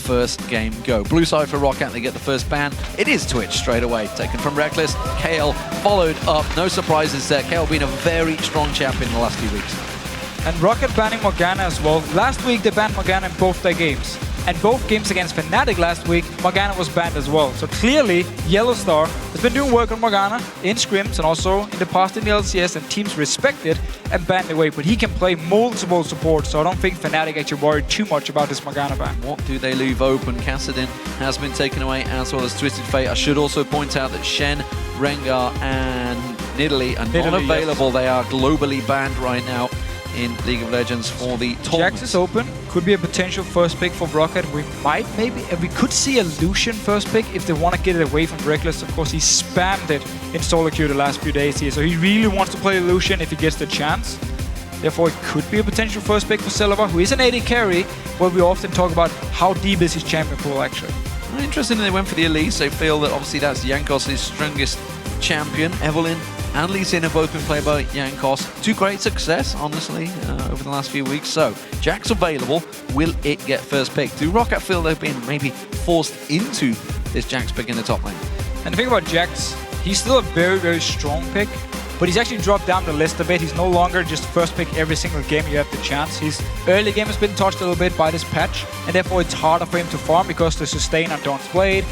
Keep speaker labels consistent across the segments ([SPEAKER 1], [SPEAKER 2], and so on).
[SPEAKER 1] first game go. Blue side for Roccat, they get the first ban. It is Twitch straight away, taken from Rekkles. Kale followed up, no surprises there. Kale being a very strong champion in the last few weeks.
[SPEAKER 2] And Roccat banning Morgana as well. Last week they banned Morgana in both their games. And both games against FNATIC last week, Morgana was banned as well. So clearly, YellOwStaR has been doing work on Morgana in scrims and also in the past in the LCS, and teams respect it and ban away. But he can play multiple supports, so I don't think FNATIC actually worried too much about this Morgana ban.
[SPEAKER 1] What do they leave open? Cedeno has been taken away, as well as Twisted Fate. I should also point out that Shen, Rengar, and Nidalee are not available. Yes. They are globally banned right now in League of Legends for the tournament.
[SPEAKER 2] Jax is open, could be a potential first pick for Roccat. We might we could see a Lucian first pick if they want to get it away from Rekkles. Of course, he spammed it in solo queue the last few days here, so he really wants to play Lucian if he gets the chance. Therefore, it could be a potential first pick for Celaver, who is an AD carry, where we often talk about how deep is his champion pool actually.
[SPEAKER 1] Interesting, they went for the Elise. They feel that obviously that's Jankos' strongest champion. Evelynn and Lee Sin have both been played by Jankos to great success, honestly, over the last few weeks. So, Jax available. Will it get first pick? Do Roccat feel they've been maybe forced into this Jax pick in the top lane?
[SPEAKER 2] And the thing about Jax, he's still a very, very strong pick, but he's actually dropped down the list a bit. He's no longer just first pick every single game you have the chance. His early game has been touched a little bit by this patch, and therefore it's harder for him to farm because the sustain on Dawn's Blade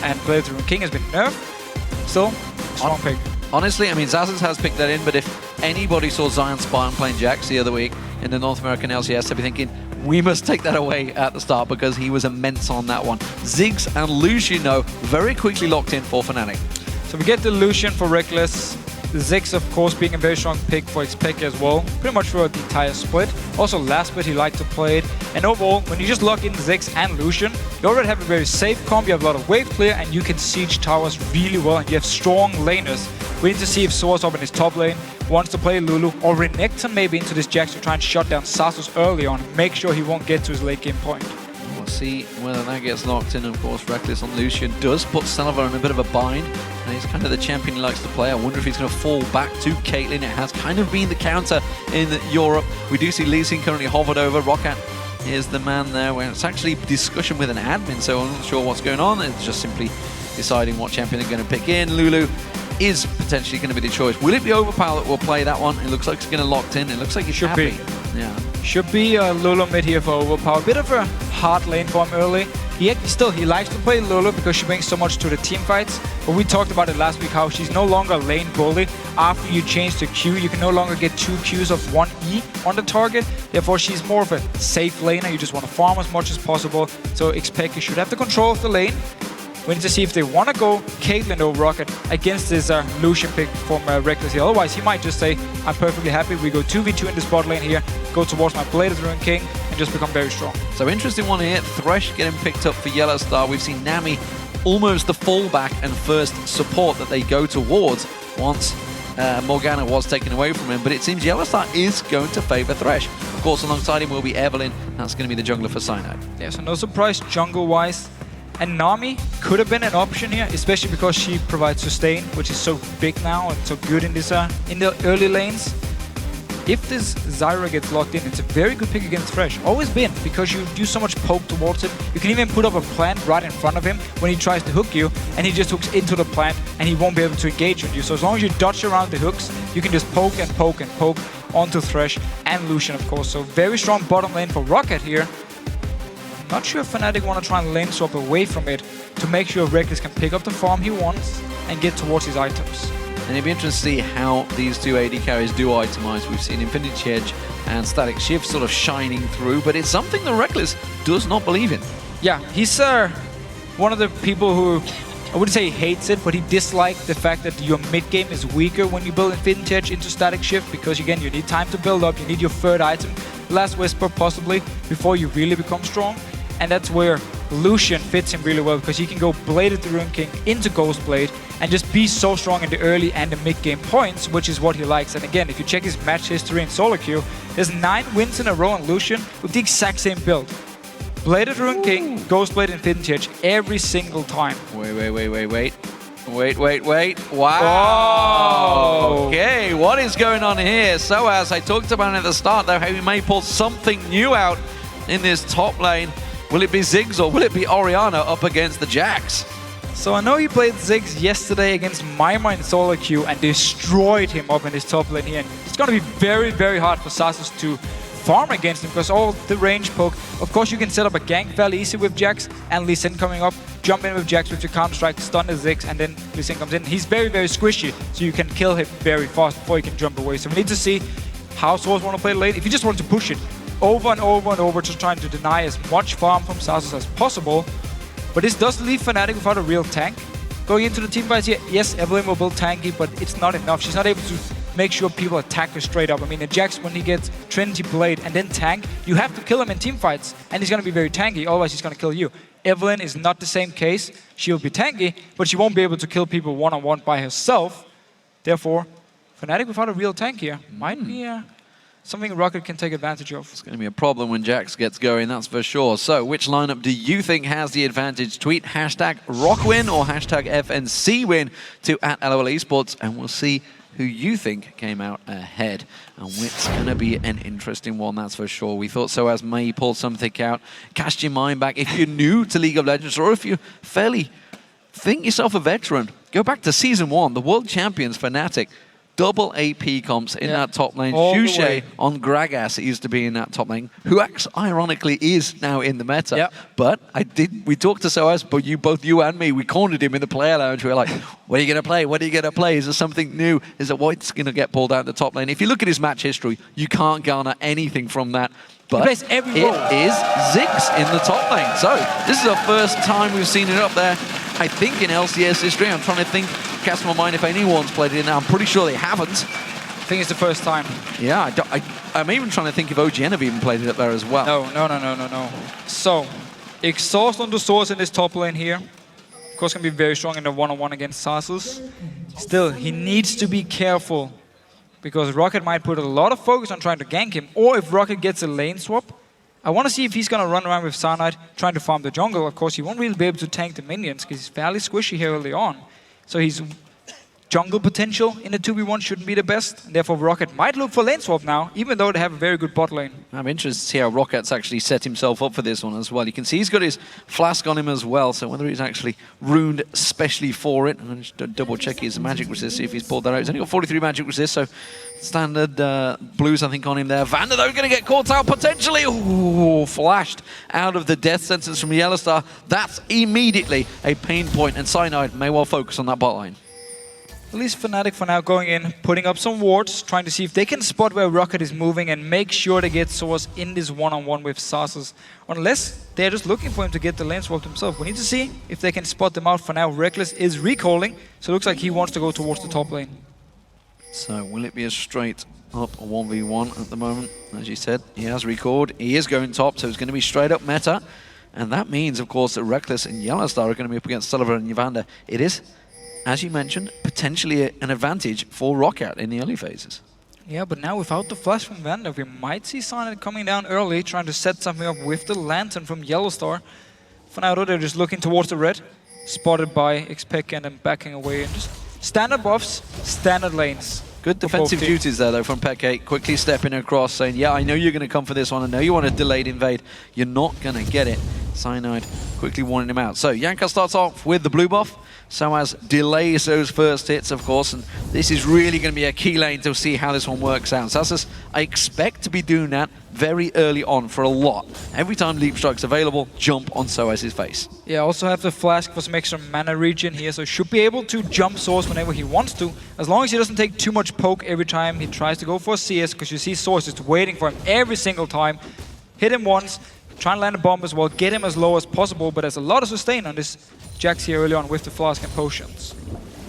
[SPEAKER 2] and Blade Rune King has been nerfed. Still, strong pick.
[SPEAKER 1] Honestly, I mean, xOAZ has picked that in, but if anybody saw Zion Spartan playing Jax the other week in the North American LCS, they'd be thinking, we must take that away at the start because he was immense on that one. Ziggs and Lucian, though, very quickly locked in for FNATIC.
[SPEAKER 2] So we get the Lucian for Rekkles. Ziggs, of course, being a very strong pick for xPeke as well, pretty much throughout the entire split. Also, last split he liked to play it. And overall, when you just lock in Ziggs and Lucian, you already have a very safe comp, you have a lot of wave clear, and you can siege towers really well, and you have strong laners. We need to see if sOAZ up in his top lane wants to play Lulu, or Renekton maybe into this Jax to try and shut down xARZUS early on, make sure he won't get to his late game point.
[SPEAKER 1] We'll see whether that gets locked in. Of course, Rekkles on Lucian does put Celaver in a bit of a bind, and he's kind of the champion he likes to play. I wonder if he's going to fall back to Caitlyn. It has kind of been the counter in Europe. We do see Lee Sin currently hovered over. Roccat is the man there, where it's actually discussion with an admin, so I'm not sure what's going on. It's just simply deciding what champion they're going to pick in. Lulu is potentially going to be the choice. Will it be Overpow that will play that one? It looks like it's going to locked in. It looks like it should be. Yeah.
[SPEAKER 2] Should be Lulu mid here for Overpow. A bit of a hard lane for him early. He likes to play Lulu because she brings so much to the team fights. But we talked about it last week, how she's no longer lane bully. After you change to Q, you can no longer get 2 Qs of 1 E on the target. Therefore, she's more of a safe laner. You just want to farm as much as possible. So xPeke should have the control of the lane. We need to see if they want to go Caitlyn over Roccat against this Lucian pick from Rekkles here. Otherwise, he might just say, I'm perfectly happy. We go 2v2 in this bot lane here, go towards my Blade Rune King, and just become very strong.
[SPEAKER 1] So interesting one here. Thresh getting picked up for YellOwStaR. We've seen Nami almost the fallback and first support that they go towards once Morgana was taken away from him. But it seems YellOwStaR is going to favor Thresh. Of course, alongside him will be Evelynn. That's going to be the jungler for Cyanide.
[SPEAKER 2] Yeah, so no surprise jungle-wise. And Nami could have been an option here, especially because she provides sustain, which is so big now and so good in this in the early lanes. If this Zyra gets locked in, it's a very good pick against Thresh. Always been, because you do so much poke towards him. You can even put up a plant right in front of him when he tries to hook you, and he just hooks into the plant, and he won't be able to engage with you. So as long as you dodge around the hooks, you can just poke and poke and poke onto Thresh and Lucian, of course. So very strong bottom lane for Roccat here. Not sure if FNATIC want to try and lane swap away from it to make sure Rekkles can pick up the farm he wants and get towards his items.
[SPEAKER 1] And it'd be interesting to see how these two AD carries do itemize. We've seen Infinity Edge and Static Shift sort of shining through, but it's something that Rekkles does not believe in.
[SPEAKER 2] Yeah, he's one of the people who, I wouldn't say he hates it, but he dislikes the fact that your mid game is weaker when you build Infinity Edge into Static Shift, because again, you need time to build up, you need your third item, Last Whisper possibly, before you really become strong. And that's where Lucian fits him really well, because he can go Bladed the Rune King into Ghost Blade and just be so strong in the early and the mid game points, which is what he likes. And again, if you check his match history in solo queue, there's 9 wins in a row on Lucian with the exact same build. Bladed Rune King, Ghost Blade, Infinity Edge every single time.
[SPEAKER 1] Wait. Wow.
[SPEAKER 2] Oh.
[SPEAKER 1] Okay, what is going on here? sOAZ, I talked about it at the start, though, how he may pull something new out in this top lane. Will it be Ziggs or will it be Orianna up against the Jax?
[SPEAKER 2] So I know he played Ziggs yesterday against Mima in solo queue and destroyed him up in his top lane here. And it's going to be very, very hard for sOAZ to farm against him because all the range poke. Of course, you can set up a gank fairly easy with Jax and Lee Sin coming up. Jump in with Jax with your counter strike, stun the Ziggs, and then Lee Sin comes in. He's very, very squishy, so you can kill him very fast before he can jump away. So we need to see how sOAZ want to play late. If you just want to push it over and over and over, just trying to deny as much farm from sOAZ as possible. But this does leave FNATIC without a real tank. Going into the team fights here, yes, Evelynn will build tanky, but it's not enough. She's not able to make sure people attack her straight up. I mean, the Jax, when he gets Trinity Blade and then tank, you have to kill him in team fights, and he's going to be very tanky, otherwise he's going to kill you. Evelynn is not the same case. She'll be tanky, but she won't be able to kill people one-on-one by herself. Therefore, FNATIC without a real tank here might be something Roccat can take advantage of.
[SPEAKER 1] It's going to be a problem when Jax gets going, that's for sure. So, which lineup do you think has the advantage? Tweet hashtag ROCWin or hashtag FNCWin to @LOLEsports, and we'll see who you think came out ahead. And it's going to be an interesting one, that's for sure. We thought sOAZ may pull something out. Cast your mind back. If you're new to League of Legends, or if you think yourself a veteran, go back to Season 1, the world champions FNATIC. Double AP comps in that top lane. Shushei on Gragas, it used to be in that top lane, who ironically is now in the meta.
[SPEAKER 2] Yep.
[SPEAKER 1] But we talked to sOAZ, but both you and me, we cornered him in the player lounge. We were like, what are you going to play? What are you going to play? Is there something new? Is there what's going to get pulled out the top lane? If you look at his match history, you can't garner anything from that. But it is Ziggs in the top lane. So this is the first time we've seen it up there. I think in LCS history, I'm trying to cast my mind if anyone's played it now. I'm pretty sure they haven't.
[SPEAKER 2] I think it's the first time.
[SPEAKER 1] Yeah, I'm even trying to think if OGN have even played it up there as well.
[SPEAKER 2] No. So, exhaust on the sOAZ in this top lane here. Of course, can be very strong in the one-on-one against sOAZ. Still, he needs to be careful because Roccat might put a lot of focus on trying to gank him, or if Roccat gets a lane swap, I want to see if he's going to run around with Cyanide trying to farm the jungle. Of course, he won't really be able to tank the minions because he's fairly squishy here early on. So his jungle potential in the 2v1 shouldn't be the best. And therefore, Roccat might look for lane swap now, even though they have a very good bot lane. I'm
[SPEAKER 1] interested to see how Rockat's actually set himself up for this one as well. You can see he's got his flask on him as well, so whether he's actually runed specially for it. And just double check his magic resist, see if he's pulled that out. He's only got 43 magic resist, so standard blues, I think, on him there. VandeR, though, going to get caught out potentially. Ooh, flashed out of the death sentence from YellOwStaR. That's immediately a pain point, and Cyanide may well focus on that bot line.
[SPEAKER 2] At least FNATIC for now going in, putting up some wards, trying to see if they can spot where Roccat is moving and make sure they get sOAZ in this one-on-one with sOAZ. Unless they're just looking for him to get the lane swap himself. We need to see if they can spot them out. For now, Rekkles is recalling, so it looks like he wants to go towards the top lane.
[SPEAKER 1] So will it be a straight up 1v1 at the moment? As you said, he has recalled. He is going top, so it's going to be straight up meta. And that means, of course, that Rekkles and YellOwStaR are going to be up against Celaver and VandeR. It is, as you mentioned, potentially an advantage for Roccat in the early phases.
[SPEAKER 2] Yeah, but now without the flash from VandeR, we might see Cyanide coming down early, trying to set something up with the lantern from YellOwStaR. For now, though, they're just looking towards the red, spotted by xPeke and then backing away. And just standard buffs, standard lanes.
[SPEAKER 1] Good defensive duties there, though, from Peke. Quickly stepping across, saying, yeah, I know you're going to come for this one. I know you want a delayed invade. You're not going to get it. Cyanide quickly warning him out. So, Yanka starts off with the blue buff. sOAZ delays those first hits, of course, and this is really going to be a key lane to see how this one works out. sOAZ, I expect to be doing that very early on for a lot. Every time Leap Strike's available, jump on sOAZ's face.
[SPEAKER 2] Yeah, also have the flask for some extra mana regen here, so should be able to jump sOAZ whenever he wants to, as long as he doesn't take too much poke every time he tries to go for a CS, because you see sOAZ is waiting for him every single time. Hit him once, try and land a bomb as well, get him as low as possible, but there's a lot of sustain on this Jax here early on with the flask and potions.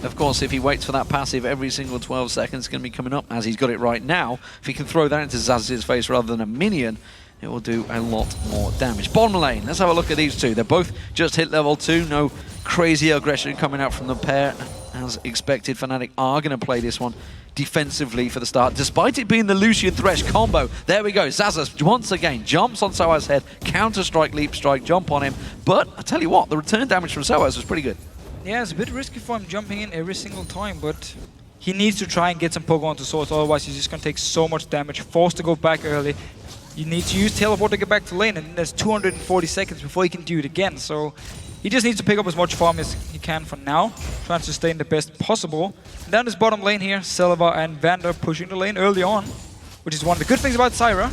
[SPEAKER 1] Of course, if he waits for that passive every single 12 seconds, it's going to be coming up as he's got it right now. If he can throw that into sOAZ's face rather than a minion, it will do a lot more damage. Bottom lane, let's have a look at these two. They're both just hit level 2, no crazy aggression coming out from the pair. As expected, FNATIC are going to play this one defensively for the start, despite it being the Lucian Thresh combo. There we go, sOAZ once again jumps on sOAZ's head, counter-strike, leap strike, jump on him. But I tell you what, the return damage from sOAZ was pretty good.
[SPEAKER 2] Yeah, it's a bit risky for him jumping in every single time, but he needs to try and get some poke onto sOAZ, otherwise he's just going to take so much damage, forced to go back early. you need to use teleport to get back to lane, and there's 240 seconds before he can do it again. So he just needs to pick up as much farm as he can for now, trying to sustain the best possible. And down this bottom lane here, Celaver and VandeR pushing the lane early on, which is one of the good things about Zyra.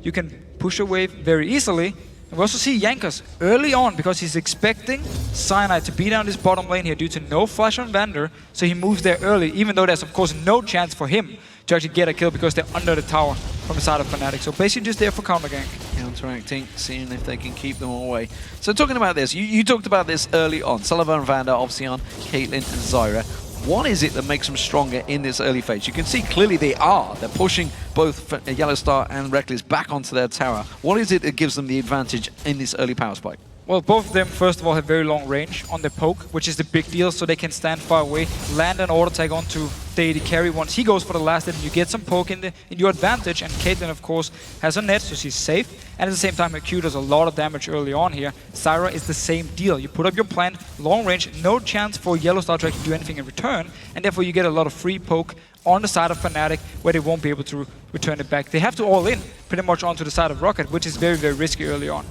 [SPEAKER 2] You can push a wave very easily. And we also see YellOwStaR early on because he's expecting Cyanide to be down this bottom lane here due to no flash on VandeR, so he moves there early, even though there's of course no chance for him to actually get a kill because they're under the tower from the side of FNATIC. So basically just there for counter gank.
[SPEAKER 1] Counteracting, seeing if they can keep them away. So talking about this, you talked about this early on. Celaver and VandeR obviously on Caitlyn and Zyra. What is it that makes them stronger in this early phase? You can see clearly they are. They're pushing both YellOwStaR and Rekkles back onto their tower. What is it that gives them the advantage in this early power spike?
[SPEAKER 2] Well, both of them, first of all, have very long range on their poke, which is the big deal, so they can stand far away, land an auto tag onto the carry once he goes for the last hit, and you get some poke in your advantage. And Caitlyn, of course, has a net, so she's safe. And at the same time, her Q does a lot of damage early on here. Zyra is the same deal. You put up your plant, long range, no chance for YellOwStaR to actually do anything in return, and therefore you get a lot of free poke on the side of FNATIC where they won't be able to return it back. They have to all in pretty much onto the side of Roccat, which is very, very risky early on.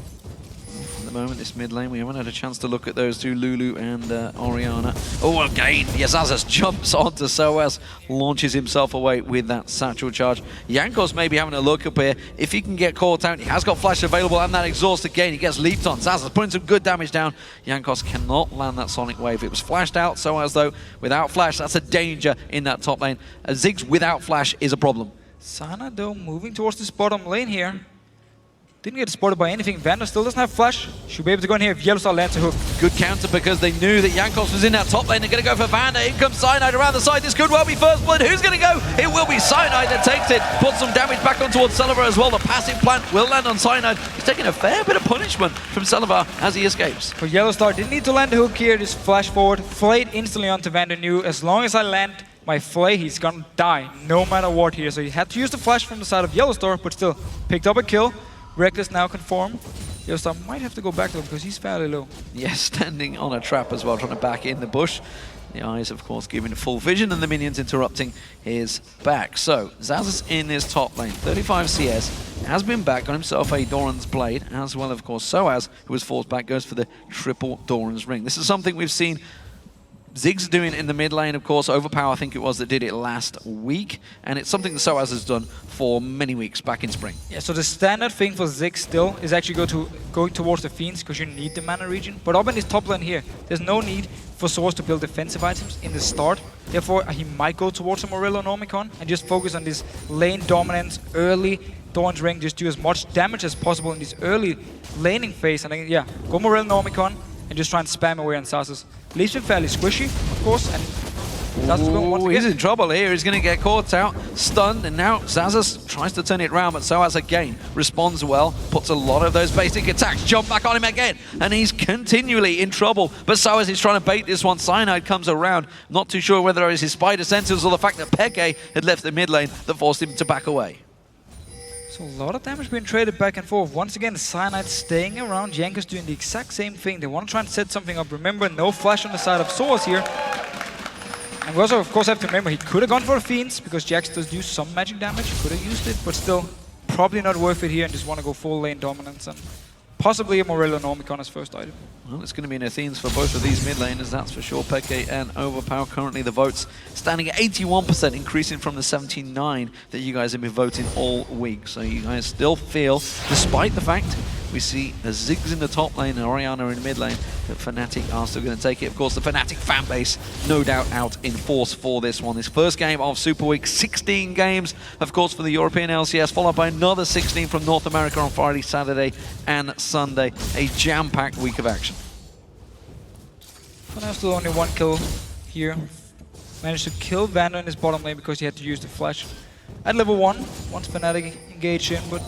[SPEAKER 1] Moment, this mid lane, we haven't had a chance to look at those two, Lulu and Orianna. Oh, again, YellOwStaR jumps onto sOAZ, launches himself away with that satchel charge. YellOwStaR maybe having a look up here. If he can get caught out, he has got flash available and that exhaust again. He gets leaped on. xAZA's putting some good damage down. YellOwStaR cannot land that sonic wave. It was flashed out. sOAZ, though, without flash, that's a danger in that top lane. Ziggs without flash is a problem.
[SPEAKER 2] Sana, though, moving towards this bottom lane here. Didn't get spotted by anything. VandeR still doesn't have flash. Should be able to go in here if YellOwStaR lands a hook.
[SPEAKER 1] Good counter because they knew that YellOwStaR was in that top lane. They're going to go for VandeR. In comes Cyanide around the side. This could well be first blood. Who's going to go? It will be Cyanide that takes it. Puts some damage back on towards Celaver as well. The passive plant will land on Cyanide. He's taking a fair bit of punishment from Celaver as he escapes.
[SPEAKER 2] For YellOwStaR, didn't need to land the hook here. Just flash forward. Flayed instantly onto VandeR. Knew as long as I land my flay, he's gonna die no matter what here. So he had to use the flash from the side of YellOwStaR, but still picked up a kill. Rekkles now confirm. YellOwStaR might have to go back though because he's fairly low.
[SPEAKER 1] Yes, standing on a trap as well, trying to back in the bush. The eyes, of course, giving full vision and the minions interrupting his back. So, xAZA's in his top lane. 35 CS, has been back, got himself a Doran's Blade, as well, of course, sOAZ, who was forced back, goes for the triple Doran's Ring. This is something we've seen Ziggs doing in the mid lane, of course. Overpow, I think it was, that did it last week. And it's something that sOAZ has done for many weeks back in spring.
[SPEAKER 2] Yeah, so the standard thing for Ziggs still is actually going towards the Fiends because you need the mana region. But up in this top lane here, there's no need for sOAZ to build defensive items in the start. Therefore, he might go towards a Morello Normicon and just focus on this lane dominance early. Doran's Ring, just do as much damage as possible in this early laning phase. And then, yeah, go Morello Normicon and just try and spam away on xAZA's. Leaves him fairly squishy, of course, and xAZA's going once again.
[SPEAKER 1] He's in trouble here. He's going to get caught out, stunned, and now xAZA tries to turn it around, but sOAZ again responds well, puts a lot of those basic attacks, jump back on him again, and he's continually in trouble. But sOAZ is trying to bait this one. Cyanide comes around, not too sure whether it was his spider senses or the fact that xPeke had left the mid lane that forced him to back away.
[SPEAKER 2] So a lot of damage being traded back and forth. Once again, Cyanide staying around. YellOwStaR doing the exact same thing. They want to try and set something up. Remember, no flash on the side of sOAZ here. And we also, of course, have to remember he could have gone for the Fiends because Jax does do some magic damage. Could have used it, but still probably not worth it here and just want to go full lane dominance and possibly a Morello Normicon as first item.
[SPEAKER 1] Well, it's going to be an Athenes for both of these mid laners, that's for sure. xPeke and Overpow, currently the votes standing at 81%, increasing from the 79 that you guys have been voting all week. So you guys still feel, despite the fact we see the Ziggs in the top lane and Orianna in the mid lane, that FNATIC are still going to take it. Of course, the FNATIC fan base, no doubt, out in force for this one. This first game of Super Week, 16 games, of course, for the European LCS, followed by another 16 from North America on Friday, Saturday, and Sunday. A jam-packed week of action.
[SPEAKER 2] For now, still only one kill here. Managed to kill VandeR in his bottom lane because he had to use the flash at level 1 once FNATIC engaged him, but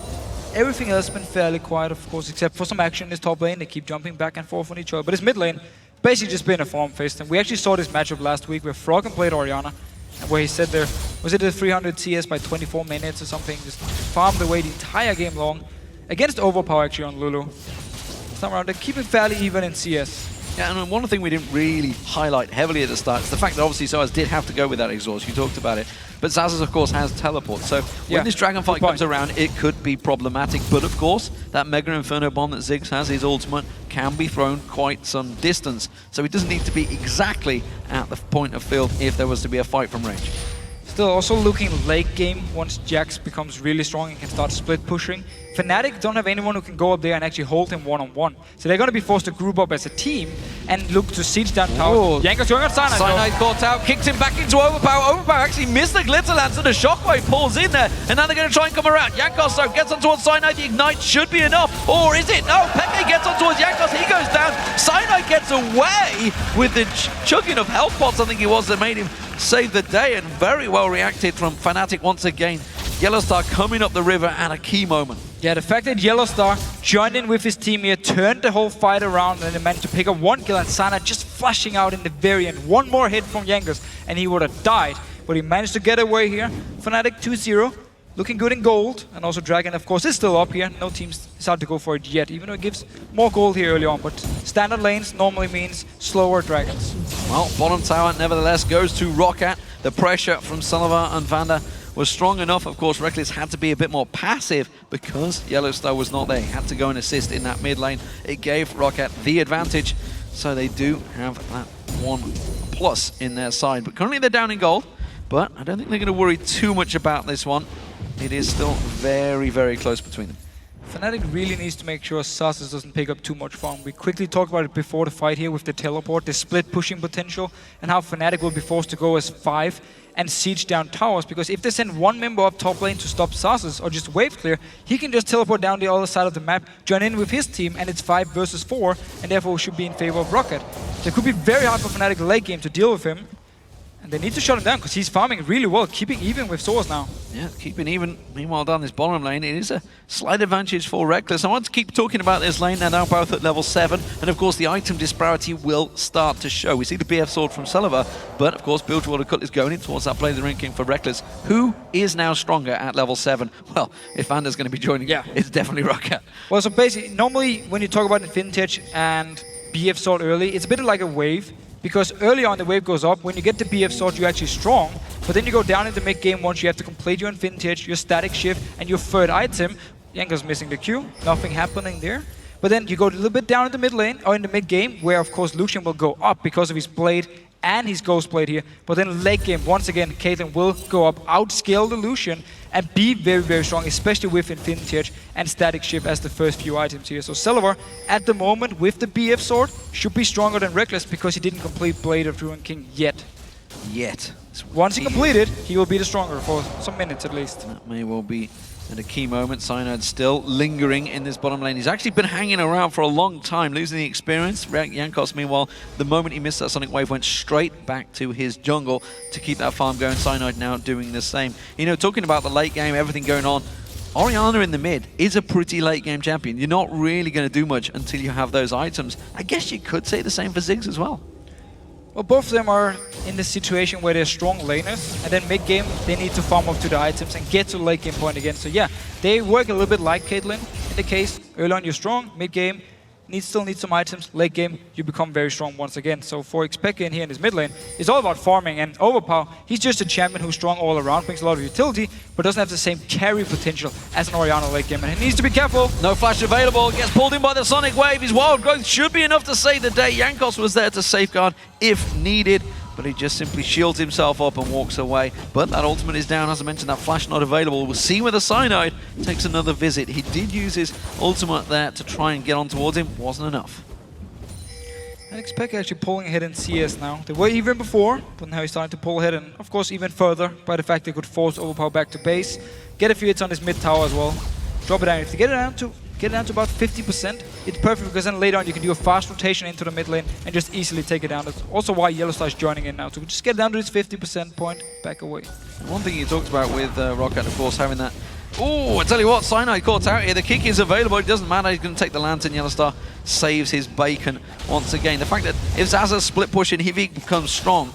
[SPEAKER 2] everything else has been fairly quiet, of course, except for some action in his top lane. They keep jumping back and forth on each other. But his mid lane basically just been a farm fest. And we actually saw this matchup last week where Froggen played Orianna, and where he said there, was it a 300 CS by 24 minutes or something? Just farmed away the entire game long against Overpow actually on Lulu. This time around, they're keeping fairly even in CS.
[SPEAKER 1] Yeah, and one thing we didn't really highlight heavily at the start is the fact that obviously sOAZ did have to go with that exhaust. You talked about it. but xAZ, of course, has teleport. So when this dragon fight comes around, it could be problematic. But of course, that Mega Inferno bomb that Ziggs has, his ultimate, can be thrown quite some distance. So it doesn't need to be exactly at the point of field if there was to be a fight from range.
[SPEAKER 2] Still also looking late game once Jax becomes really strong and can start split pushing. FNATIC don't have anyone who can go up there and actually hold him one-on-one. So they're going to be forced to group up as a team and look to siege down tower. Jankos going on Cyanide.
[SPEAKER 1] Cyanide caught out, kicked him back into Overpow. Overpow actually missed the Glitter Lance and the Shockwave pulls in there. And now they're going to try and come around. Jankos though gets on towards Cyanide. The Ignite should be enough. Or is it? No, Peke gets on towards Jankos. He goes down. Cyanide gets away with the chugging of health pots, I think it was, that made him save the day. And very well reacted from FNATIC once again. YellOwStaR coming up the river at a key moment.
[SPEAKER 2] Yeah, the fact that YellOwStaR joined in with his team here, turned the whole fight around, and they managed to pick up one kill, and Cyanide just flashing out in the very end. One more hit from Jankos, and he would have died. But he managed to get away here. FNATIC 2-0, looking good in gold. And also Dragon, of course, is still up here. No teams decide to go for it yet, even though it gives more gold here early on. But standard lanes normally means slower Dragons.
[SPEAKER 1] Well, bottom tower, nevertheless, goes to Roccat. The pressure from Celaver and VandeR was strong enough. Of course, Rekkles had to be a bit more passive because YellOwStaR was not there. He had to go and assist in that mid lane. It gave Roccat the advantage, so they do have that 1+ in their side. But currently they're down in gold, but I don't think they're going to worry too much about this one. It is still very, very close between them.
[SPEAKER 2] FNATIC really needs to make sure sOAZ doesn't pick up too much farm. We quickly talked about it before the fight here with the teleport, the split pushing potential, and how FNATIC will be forced to go as 5 and siege down towers, because if they send one member up top lane to stop sOAZ or just wave clear, he can just teleport down the other side of the map, join in with his team, and it's 5 versus 4, and therefore should be in favor of Roccat. So it could be very hard for FNATIC late game to deal with him. And they need to shut him down because he's farming really well, keeping even with sOAZ now. Yeah,
[SPEAKER 1] keeping even. Meanwhile, down this bottom lane, it is a slight advantage for Rekkles. I want to keep talking about this lane. They're now both at level 7. And of course, the item disparity will start to show. We see the BF sword from Celaver, but of course, Bilgewater Cut is going in towards that play of the ranking for Rekkles. Who is now stronger at level 7? Well, if VandeR's going to be joining, it's definitely Roccat.
[SPEAKER 2] Well, so basically, normally when you talk about Infinity and BF sword early, it's a bit like a wave. Because early on the wave goes up, when you get the BF sword you're actually strong, but then you go down in the mid game once you have to complete your Infinity, your static shift, and your third item. Jankos missing the Q, nothing happening there. But then you go a little bit down in the mid lane, or in the mid game, where of course Lucian will go up because of his blade and his ghost blade here. But then late game, once again, Caitlyn will go up, outscale the Lucian, and be very, very strong, especially with Infinity Edge and Static Shift as the first few items here. So Celaver, at the moment, with the BF sword, should be stronger than Rekkles because he didn't complete Blade of Druid King yet. Once he completed, he will be the stronger for some minutes at least.
[SPEAKER 1] That may well be at a key moment. Cyanide still lingering in this bottom lane. He's actually been hanging around for a long time, losing the experience. Jankos, meanwhile, the moment he missed that Sonic Wave, went straight back to his jungle to keep that farm going. Cyanide now doing the same. You know, talking about the late game, everything going on, Orianna in the mid is a pretty late game champion. You're not really going to do much until you have those items. I guess you could say the same for Ziggs as well.
[SPEAKER 2] Well, both of them are in the situation where they're strong laners, and then mid-game, they need to farm up to the items and get to the late-game point again. So yeah, they work a little bit like Caitlyn. In the case, early on you're strong, mid-game, still need some items, late game, you become very strong once again. So for xPeke in here in his mid lane, it's all about farming, and Overpow, he's just a champion who's strong all around, brings a lot of utility, but doesn't have the same carry potential as an Orianna late game, and he needs to be careful.
[SPEAKER 1] No flash available, gets pulled in by the Sonic Wave. His wild growth should be enough to save the day. Jankos was there to safeguard if needed, but he just simply shields himself up and walks away. But that ultimate is down, as I mentioned, that flash not available. We'll see where the Cyanide takes another visit. He did use his ultimate there to try and get on towards him, wasn't enough.
[SPEAKER 2] And xPeke actually pulling ahead in CS now. They were even before, but now he's starting to pull ahead, and of course even further by the fact they could force Overpow back to base. Get a few hits on his mid tower as well. Drop it down. If they get it down to about 50%, it's perfect, because then later on you can do a fast rotation into the mid lane and just easily take it down. That's also why YellOwStaR is joining in now, to just get down to his 50% point, back away.
[SPEAKER 1] One thing you talked about with Roccat, of course, having that. Oh, I tell you what, Cyanide caught out here. The kick is available. It doesn't matter. He's going to take the lantern. YellOwStaR saves his bacon once again. The fact that if xAZ split push and if he becomes strong,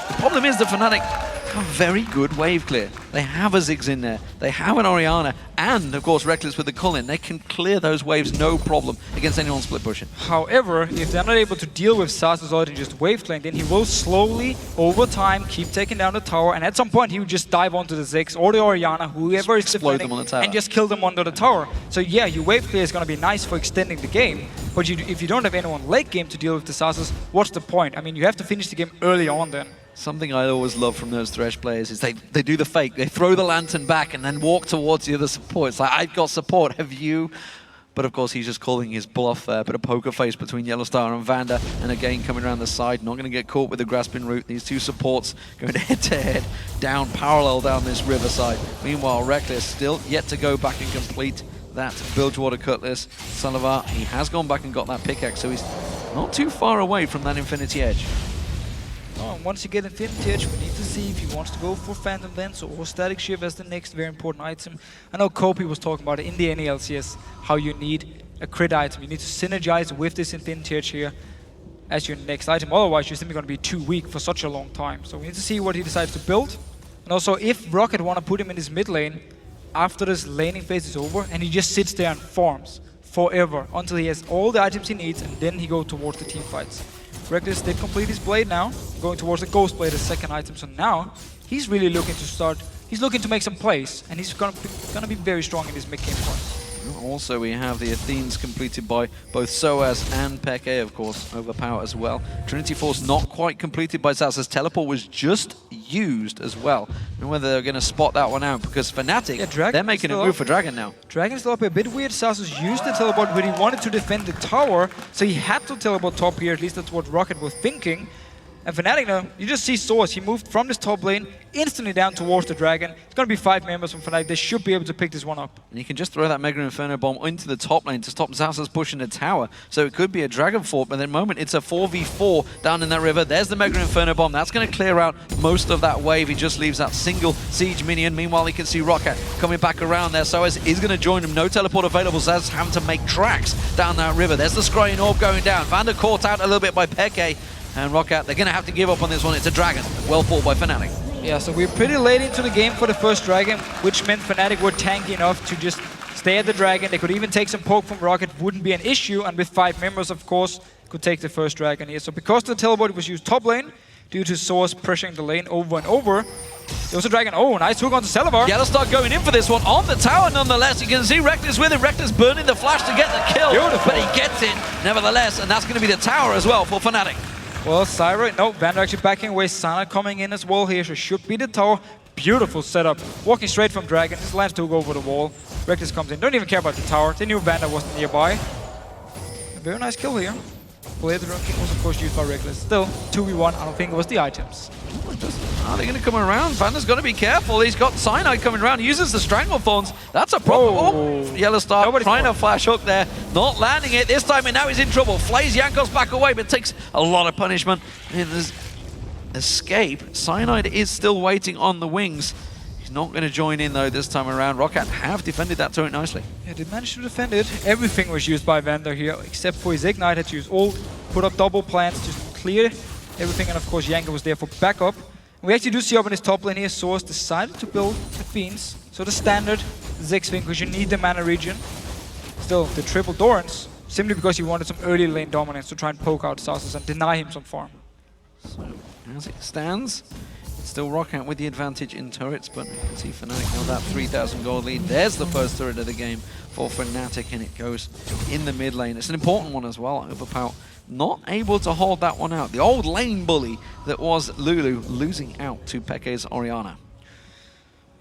[SPEAKER 1] the problem is the FNATIC have very good wave clear. They have a Ziggs in there, they have an Orianna, and of course Rekkles with the Cullen. They can clear those waves no problem against anyone split pushing.
[SPEAKER 2] However, if they're not able to deal with sOAZ's ult and just wave clearing, then he will slowly, over time, keep taking down the tower, and at some point he would just dive onto the Ziggs or the Orianna, whoever is defending, and just kill them under the tower. So yeah, your wave clear is going to be nice for extending the game, but if you don't have anyone late game to deal with the sOAZ's, what's the point? I mean, you have to finish the game early on then.
[SPEAKER 1] Something I always love from those Thresh players is they do the fake. They throw the lantern back and then walk towards the other support. It's like, I've got support, have you? But of course, he's just calling his bluff there. Bit of poker face between YellOwStaR and VandeR. And again, coming around the side, not going to get caught with the grasping root. These two supports going head-to-head, down parallel down this riverside. Meanwhile, Rekkles still yet to go back and complete that Bilgewater Cutlass. Celaver, he has gone back and got that pickaxe, so he's not too far away from that Infinity Edge.
[SPEAKER 2] Oh, and once you get Infinity Edge, we need to see if he wants to go for Phantom Lens or Static Shiv as the next very important item. I know Kopi was talking about it in the LCS, how you need a crit item. You need to synergize with this Infinity Edge here as your next item. Otherwise, you're simply going to be too weak for such a long time. So we need to see what he decides to build. And also, if Roccat want to put him in his mid lane, after this laning phase is over, and he just sits there and farms forever until he has all the items he needs, and then he goes towards the team fights. Rekkles did complete his blade now, going towards the Ghost Blade as second item, so now he's really looking to start, he's looking to make some plays, and he's gonna be very strong in his mid-game points.
[SPEAKER 1] Also, we have the Athenes completed by both sOAZ and Peke, of course, Overpow as well. Trinity Force not quite completed by sOAZ, as Teleport was just used as well. I don't know whether they're going to spot that one out, because FNATIC, they're making a move for Dragon now.
[SPEAKER 2] Dragon's still up a bit weird. sOAZ has used the teleport, but he wanted to defend the tower, so he had to teleport top here, at least that's what Roccat was thinking. And FNATIC now, you just see sOAZ, he moved from this top lane instantly down towards the Dragon. It's going to be 5 members from FNATIC, they should be able to pick this one up.
[SPEAKER 1] And you can just throw that Mega Inferno Bomb into the top lane to stop sOAZ's pushing the tower. So it could be a Dragon Fort, but at the moment it's a 4v4 down in that river. There's the Mega Inferno Bomb, that's going to clear out most of that wave. He just leaves that single siege minion. Meanwhile, he can see Roccat coming back around there. sOAZ is going to join him, no teleport available, so sOAZ having to make tracks down that river. There's the Scrying Orb going down. VandeR caught out a little bit by Peke. And Roccat, they're going to have to give up on this one. It's a Dragon. Well fought by FNATIC.
[SPEAKER 2] Yeah, so we're pretty late into the game for the first Dragon, which meant FNATIC were tanky enough to just stay at the Dragon. They could even take some poke from Roccat, wouldn't be an issue. And with 5 members, of course, could take the first Dragon here. So because the teleport was used top lane, due to sOAZ pressuring the lane over and over, there was a Dragon. Oh, nice hook onto Celaver.
[SPEAKER 1] YellOwStaR going in for this one on the tower nonetheless. You can see Rekkles with it. Rekkles burning the flash to get the kill.
[SPEAKER 2] Beautiful.
[SPEAKER 1] But he gets it nevertheless, and that's going to be the tower as well for FNATIC.
[SPEAKER 2] Well, Zyra, no, VandeR actually backing away. Cyanide coming in as well here, so should be the tower. Beautiful setup. Walking straight from Dragon, just lands to go over the wall. Rekkles comes in, don't even care about the tower. They knew VandeR wasn't nearby. A very nice kill here. Blade Rune King was of course used by Rekkles. Still, 2v1, I don't think it was the items.
[SPEAKER 1] Are they going to come around? VandeR's got to be careful. He's got Cyanide coming around. He uses the Stranglethorns. That's a problem. Oh, YellOwStaR trying to flash hook there. Not landing it this time, and now he's in trouble. Flays Jankos back away, but takes a lot of punishment in this escape. Cyanide is still waiting on the wings. He's not going to join in though this time around. Roccat have defended that turret nicely.
[SPEAKER 2] Yeah, they managed to defend it. Everything was used by VandeR here, except for his Ignite. Had to use ult, put up double plants, just clear everything, and of course Janko was there for backup. We actually do see up in his top lane here, sOAZ decided to build the Fiends. So the standard Ziggs thing, because you need the mana regen. Still, the triple Dorans, simply because he wanted some early lane dominance to try and poke out sOAZ and deny him some farm.
[SPEAKER 1] So, as it stands, it's still Roccat with the advantage in turrets, but you can see FNATIC now that 3,000 gold lead. There's the first turret of the game for FNATIC, and it goes in the mid lane. It's an important one as well. Overpow not able to hold that one out. The old lane bully that was Lulu losing out to Peke's Orianna.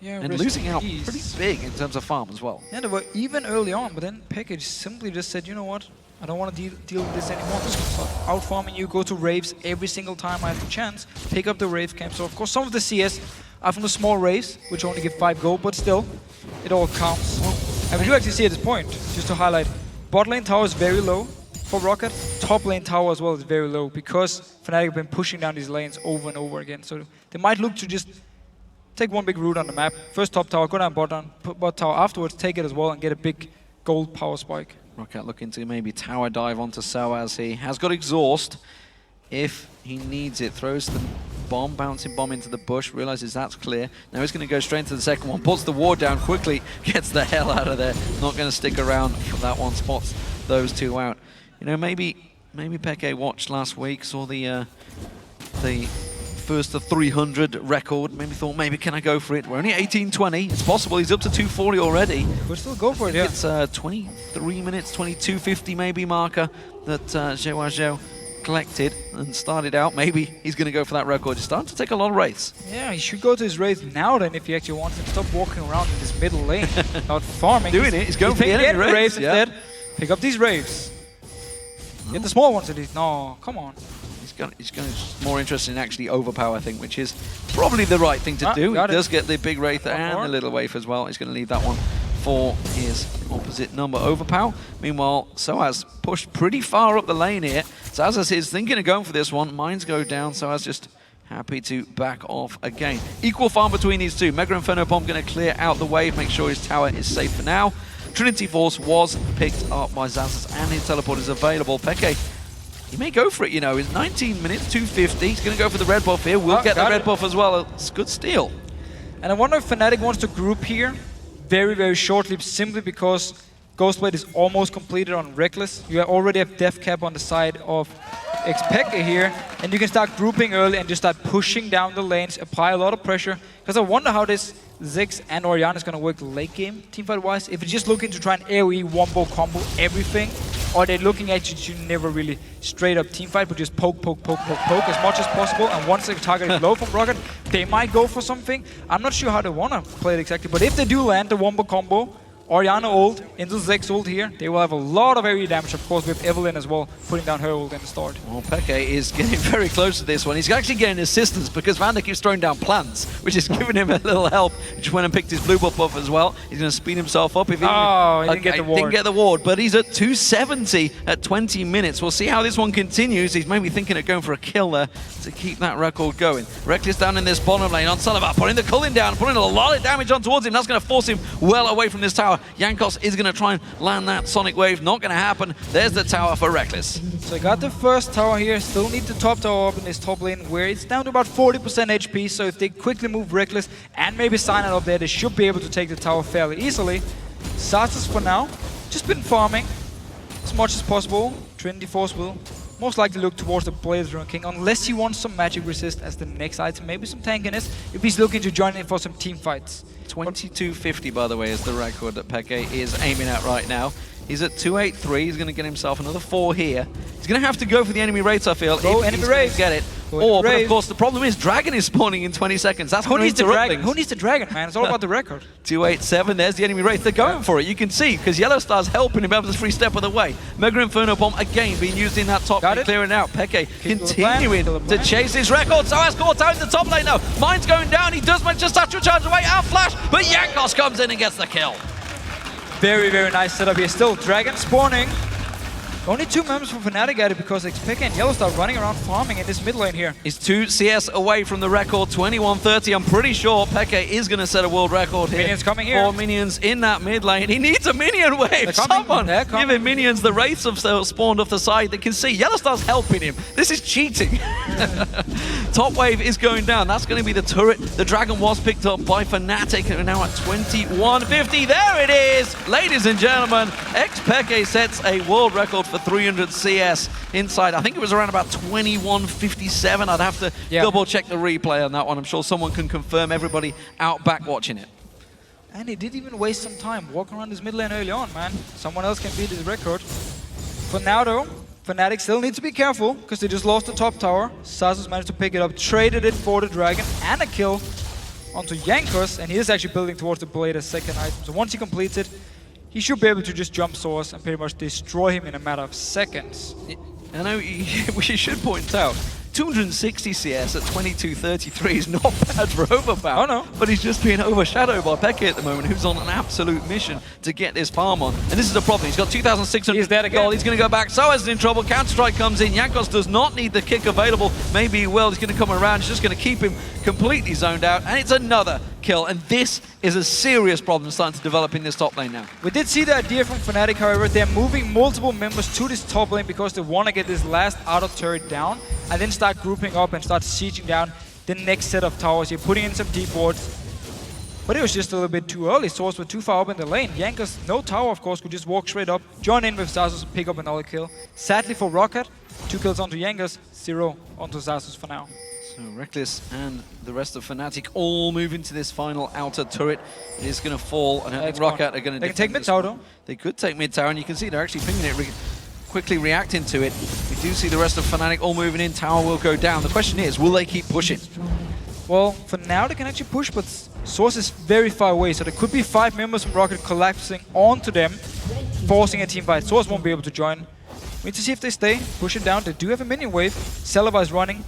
[SPEAKER 2] Yeah,
[SPEAKER 1] and losing out pretty big in terms of farm as well.
[SPEAKER 2] Yeah, they were even early on, but then Peke simply just said, you know what, I don't want to deal with this anymore. I'm just going to start out-farming you, go to raves every single time I have the chance, pick up the rave camp. So of course some of the CS are from the small raves, which only give 5 gold, but still, it all counts. And we do actually see at this point, just to highlight, bot lane tower is very low for Roccat. Top lane tower as well is very low, because FNATIC have been pushing down these lanes over and over again. So they might look to just take one big route on the map. First top tower, go down bot tower, afterwards take it as well and get a big gold power spike.
[SPEAKER 1] Roccat looking to maybe tower dive onto sOAZ. He has got exhaust if he needs it. Throws the bomb, bouncing bomb into the bush, realizes that's clear. Now he's going to go straight into the second one, puts the ward down quickly, gets the hell out of there. Not going to stick around for that one, spots those two out. You know, maybe Peke watched last week, saw the first to 300 record, maybe thought, maybe can I go for it? We're only 18-20, it's possible, he's up to 240 already.
[SPEAKER 2] Could still go for it, yeah.
[SPEAKER 1] It's 23 minutes, 22:50 maybe marker that sOAZ collected and started out. Maybe he's going to go for that record. He's starting to take a lot of wraiths.
[SPEAKER 2] Yeah, he should go to his wraith now then if he actually wants to stop walking around in this middle lane, not farming.
[SPEAKER 1] He's going for the enemy wraiths yeah.
[SPEAKER 2] instead. Pick up these wraiths. Get the small ones at least. No, come on.
[SPEAKER 1] He's going more interested in actually Overpow, I think, which is probably the right thing to do. He does get the big wraith and the little wraith as well. He's going to leave that one for his opposite number, Overpow. Meanwhile, sOAZ pushed pretty far up the lane here. sOAZ is thinking of going for this one. Mines go down. sOAZ just happy to back off again. Equal farm between these two. Mega Inferno Bomb going to clear out the wave, make sure his tower is safe for now. Trinity Force was picked up by xAZ and his teleport is available. Peke, he may go for it, you know. It's 19 minutes, 250. He's going to go for the red buff here. We'll get the red buff as well. It's a good steal.
[SPEAKER 2] And I wonder if FNATIC wants to group here very, very shortly, simply because Ghostblade is almost completed on Rekkles. You already have Death Cap on the side of xPeke here, and you can start grouping early and just start pushing down the lanes, apply a lot of pressure. Because I wonder how this Ziggs and Orianna is going to work late game, teamfight-wise. If it's just looking to try and AoE, wombo, combo everything, or they're looking at you to never really straight up teamfight, but just poke as much as possible. And once the target is low from Roccat, they might go for something. I'm not sure how they want to play it exactly, but if they do land the wombo combo, Orianna ult into Ziggs ult here, they will have a lot of area damage, of course, with Evelynn as well, putting down her ult in the start.
[SPEAKER 1] Well, Peke is getting very close to this one. He's actually getting assistance because VandeR keeps throwing down plants, which is giving him a little help. He just went and picked his blue buff as well. He's going to speed himself up. If he
[SPEAKER 2] didn't get the ward.
[SPEAKER 1] Didn't get the ward, but he's at 270 at 20 minutes. We'll see how this one continues. He's maybe thinking of going for a kill there to keep that record going. Rekkles down in this bottom lane on Celaver, putting the culling down, putting a lot of damage on towards him. That's going to force him well away from this tower. Jankos is going to try and land that Sonic Wave. Not going to happen. There's the tower for Rekkles.
[SPEAKER 2] So I got the first tower here. Still need the top tower up in this top lane where it's down to about 40% HP. So if they quickly move Rekkles and maybe Cyanide up there, they should be able to take the tower fairly easily. sOAZ for now just been farming as much as possible. Trinity Force will most likely look towards the Blade Rune King unless he wants some magic resist as the next item, maybe some tankiness if he's looking to join in for some team fights.
[SPEAKER 1] 2250, by the way, is the record that Peke is aiming at right now. He's at 283. He's going to get himself another 4 here. He's going to have to go for the enemy raids, I feel.
[SPEAKER 2] Go
[SPEAKER 1] if
[SPEAKER 2] enemy
[SPEAKER 1] he's
[SPEAKER 2] raids.
[SPEAKER 1] Get it. Or, but of course, the problem is Dragon is spawning in 20 seconds. That's
[SPEAKER 2] Who needs the Dragon?
[SPEAKER 1] things.
[SPEAKER 2] Who needs the Dragon, man? It's all about the record.
[SPEAKER 1] 287. There's the enemy wraith. They're going for it. You can see because YellOwStaR's helping him out of the free step of the way. Mega Inferno Bomb again being used in that top lane, clearing out. Peke continuing to chase his record. sOAZ caught out in the top lane now. Mine's going down. He does manage to satchel charge away. Out flash, but Jankos comes in and gets the kill.
[SPEAKER 2] Very, very nice setup here. Still, Dragon spawning. Only 2 members from FNATIC at it because xPeke and YellOwStaR running around farming in this mid lane here.
[SPEAKER 1] He's 2 CS away from the record, 21:30. I'm pretty sure Peke is going to set a world record here.
[SPEAKER 2] Minions coming here.
[SPEAKER 1] 4 minions in that mid lane. He needs a minion wave. Someone give him minions. The wraiths have spawned off the side. They can see YellOwStaR's helping him. This is cheating. Top wave is going down. That's going to be the turret. The Dragon was picked up by FNATIC and now at 21:50. There it is. Ladies and gentlemen, xPeke sets a world record for 300 CS inside. I think it was around about 21:57. I'd have to double check the replay on that one. I'm sure someone can confirm. Everybody out back watching it.
[SPEAKER 2] And he didn't even waste some time walking around this mid lane early on, man. Someone else can beat his record. For now though, FNATIC still needs to be careful because they just lost the top tower. sOAZ has managed to pick it up, traded it for the Dragon and a kill onto Jankos, and he is actually building towards the Blade as second item. So once he completes it, he should be able to just jump sOAZ and pretty much destroy him in a matter of seconds.
[SPEAKER 1] I know we should point out, 260 CS at 22:33 is not bad for Overpow.
[SPEAKER 2] Oh no.
[SPEAKER 1] But he's just being overshadowed by Peke at the moment, who's on an absolute mission to get this farm on. And this is the problem. He's got 2,600 gold. He's going to go back. sOAZ is in trouble. Counter-Strike comes in. Jankos does not need the kick available. Maybe he will. He's going to come around. He's just going to keep him completely zoned out. And it's another kill. And this is a serious problem starting to develop in this top lane now.
[SPEAKER 2] We did see the idea from FNATIC, however. They're moving multiple members to this top lane because they want to get this last auto turret down and then start grouping up and start sieging down the next set of towers here, putting in some deep wards. But it was just a little bit too early. sOAZ were too far up in the lane. Jankos, no tower, of course, could just walk straight up, join in with xAZUS, pick up another kill. Sadly for Roccat, 2 kills onto Jankos, 0 onto xAZUS for now.
[SPEAKER 1] So Rekkles and the rest of FNATIC all move into this final outer turret. It is going to fall, and I think Roccat are going to...
[SPEAKER 2] They can take mid-tower though.
[SPEAKER 1] They could take mid-tower, and you can see they're actually pinging it, quickly reacting to it. We do see the rest of FNATIC all moving in. Tower will go down. The question is, will they keep pushing?
[SPEAKER 2] Well, for now they can actually push, but sOAZ is very far away, so there could be 5 members from Roccat collapsing onto them, forcing a team fight. sOAZ won't be able to join. We need to see if they stay, push it down. They do have a minion wave. Celaver is running,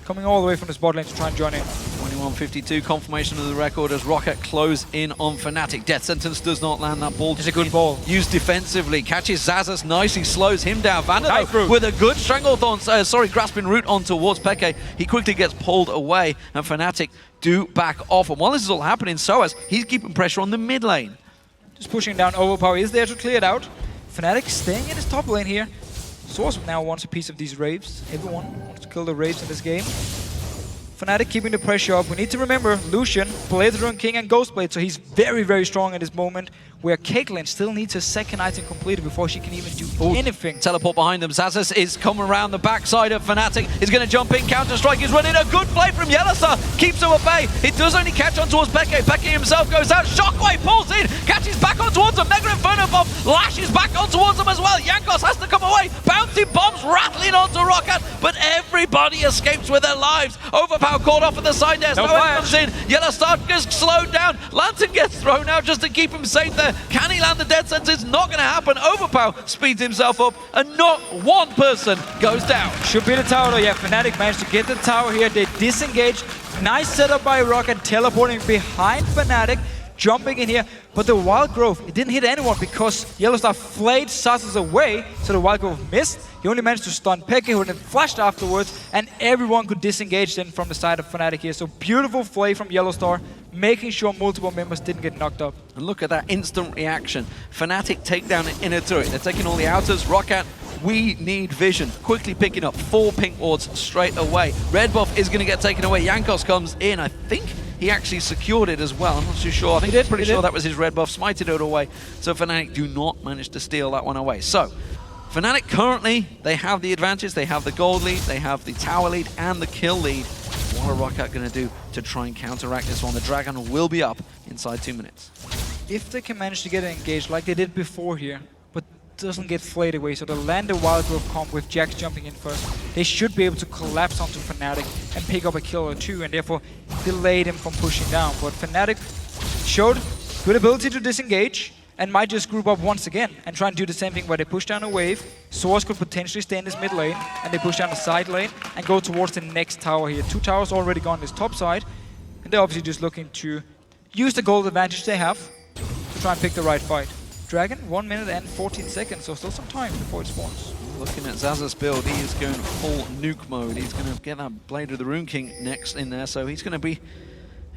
[SPEAKER 2] coming all the way from the spot lane to try and join in.
[SPEAKER 1] 21-52, confirmation of the record as Roccat close in on FNATIC. Death Sentence does not land that ball.
[SPEAKER 2] It's a good ball.
[SPEAKER 1] Used defensively, catches xAZUS nicely, slows him down. VandeR with a good Stranglethorn, grasping root on towards Peke. He quickly gets pulled away, and FNATIC do back off. And while this is all happening, sOAZ, he's keeping pressure on the mid lane.
[SPEAKER 2] Just pushing down. Overpow is there to clear it out. FNATIC staying in his top lane here. sOAZ now wants a piece of these Raves. Everyone wants to kill the Raves in this game. FNATIC keeping the pressure up. We need to remember, Lucian played the Rune King and Ghostblade, so he's very, very strong at this moment, where Caitlyn still needs her second item completed before she can even do anything.
[SPEAKER 1] Teleport behind them. xAZUS is coming around the backside of FNATIC. He's going to jump in. Counter-Strike. He's running a good play from YellOwStaR. Keeps him at bay. It does only catch on towards Peke. Peke himself goes out. Shockwave pulls in. Catches back on towards him. Mega Inferno Bomb lashes back on towards him as well. Jankos has to come away. Bouncing bombs rattling onto Roccat, but everybody escapes with their lives. Overpow caught off at the side there.
[SPEAKER 2] No
[SPEAKER 1] comes in. YellOwStaR gets slowed down. Lantern gets thrown out just to keep him safe there. Can he land the death sentence? Not going to happen. Overpow speeds himself up, and not one person goes down.
[SPEAKER 2] Should be the tower though. Yeah, FNATIC managed to get the tower here. They disengage. Nice setup by Roccat, teleporting behind FNATIC, jumping in here. But the Wild Growth, it didn't hit anyone because YellOwStaR flayed xAZUS away, so the Wild Growth missed. He only managed to stun Peke, who then flashed afterwards, and everyone could disengage then from the side of FNATIC here. So beautiful play from YellOwStaR, making sure multiple members didn't get knocked up.
[SPEAKER 1] And look at that instant reaction. FNATIC take down an inner turret. They're taking all the outers. Roccat, we need vision. Quickly picking up 4 pink wards straight away. Red buff is going to get taken away. Jankos comes in. I think he actually secured it as well. I'm not too sure. I think pretty sure that was his red buff. Smited it away. So FNATIC do not manage to steal that one away. So FNATIC currently, they have the advantage. They have the gold lead, they have the tower lead, and the kill lead. What are Roccat going to do to try and counteract this one? The Dragon will be up inside 2 minutes.
[SPEAKER 2] If they can manage to get engaged like they did before here, but doesn't get flayed away, so they land the Wild Growth comp with Jax jumping in first, they should be able to collapse onto FNATIC and pick up a kill or 2, and therefore delay them from pushing down. But FNATIC showed good ability to disengage, and might just group up once again and try and do the same thing where they push down a wave. sOAZ could potentially stay in this mid lane, and they push down the side lane and go towards the next tower here. 2 towers already gone this top side, and they're obviously just looking to use the gold advantage they have to try and pick the right fight. Dragon, 1 minute and 14 seconds, so still some time before it spawns.
[SPEAKER 1] Looking at xAZUS' build, he is going full nuke mode. He's going to get that Blade of the Rune King next in there, so he's going to be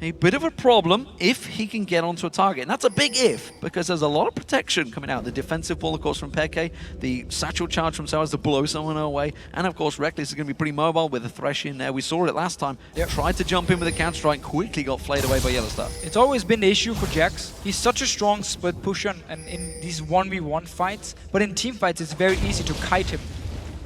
[SPEAKER 1] a bit of a problem if he can get onto a target. And that's a big if, because there's a lot of protection coming out. The defensive ball, of course, from Peke, the satchel charge from sOAZ to blow someone away, and of course, Rekkles is going to be pretty mobile with a Thresh in there. We saw it last time.
[SPEAKER 2] Yep.
[SPEAKER 1] Tried to jump in with a counter-strike, quickly got flayed away by YellOwStaR.
[SPEAKER 2] It's always been the issue for Jax. He's such a strong split pusher and in these 1v1 fights, but in team fights, it's very easy to kite him.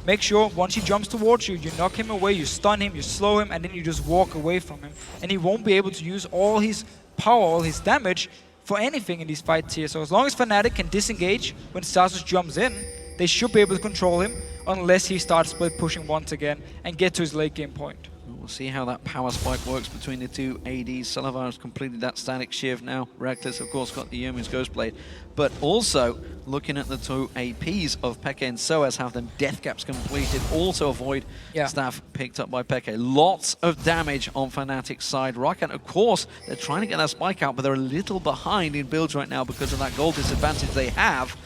[SPEAKER 2] Make sure once he jumps towards you, you knock him away, you stun him, you slow him, and then you just walk away from him. And he won't be able to use all his power, all his damage for anything in these fights here. So as long as FNATIC can disengage when xAZUS jumps in, they should be able to control him unless he starts split pushing once again and get to his late game point.
[SPEAKER 1] We'll see how that power spike works between the 2 ADs. Celaver has completed that static shiv now. Rekkles, of course, got the Youmuu's Ghostblade. But also, looking at the 2 APs of Peke and sOAZ, have them death caps completed. Also avoid staff picked up by Peke. Lots of damage on FNATIC's side. Roccat, of course, they're trying to get that spike out, but they're a little behind in builds right now because of that gold disadvantage they have.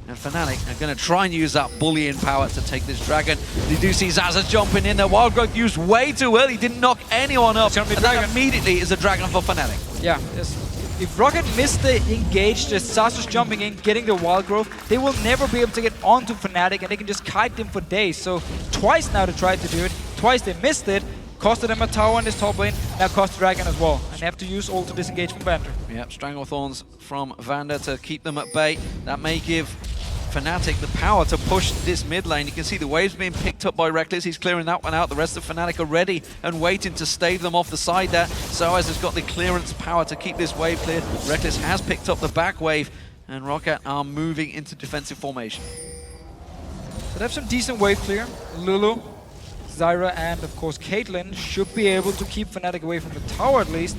[SPEAKER 1] And FNATIC are going to try and use that bullying power to take this Dragon. You do see xAZUS jumping in there. Wild Growth used way too early, didn't knock anyone up. And that immediately is a Dragon for FNATIC.
[SPEAKER 2] Yeah, if Roccat missed the engage, just xAZUS jumping in, getting the Wild Growth, they will never be able to get onto FNATIC, and they can just kite them for days. So twice now they tried to do it, twice they missed it. Costed them a tower in this top lane, now cost Dragon as well. And they have to use ult to disengage from VandeR.
[SPEAKER 1] Yep, Stranglethorns from VandeR to keep them at bay. That may give FNATIC the power to push this mid lane. You can see the waves being picked up by Rekkles. He's clearing that one out. The rest of FNATIC are ready and waiting to stave them off the side there. sOAZ has got the clearance power to keep this wave clear. Rekkles has picked up the back wave, and Roccat are moving into defensive formation.
[SPEAKER 2] So they have some decent wave clear. Lulu, Zyra, and of course Caitlyn should be able to keep FNATIC away from the tower at least.